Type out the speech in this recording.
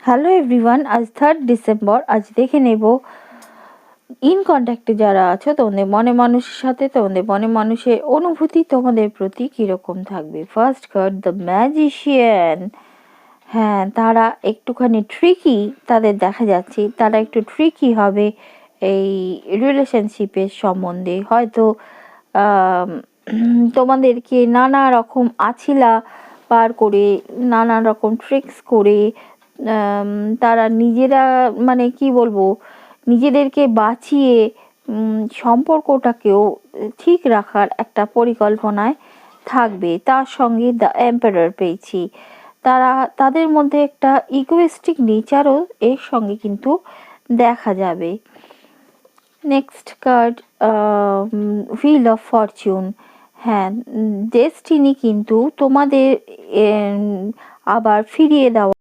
Hello everyone, আজ 3rd December. আজ দেখে নেব ইন কন্ট্যাক্টে যারা আছো তোমাদের মনে মানুষের সাথে, তোমাদের মনে মানুষের অনুভূতি তোমাদের প্রতি কীরকম থাকবে। First card the magician. হ্যাঁ, তারা একটুখানি ট্রিকি, তাদের দেখা যাচ্ছে তারা একটু ট্রিকি হবে এই রিলেশনশিপের সম্বন্ধে। হয়তো তোমাদেরকে নানা রকম আছিলা পার করে, নানা রকম ট্রিক্স করে তারা নিজেরা মানে কি বলবো, নিজেদেরকে বাঁচিয়ে সম্পর্কটাকেও ঠিক রাখার একটা পরিকল্পনায় থাকবে। তার সঙ্গে দ্য এম্পারার পেয়েছি। তাদের মধ্যে একটা ইগোয়েস্টিক নেচারও এর সঙ্গে কিন্তু দেখা যাবে। Next card wheel of Fortune. হ্যাঁ, ডেস্টিনি কিন্তু তোমাদের আবার ফিরিয়ে দেওয়া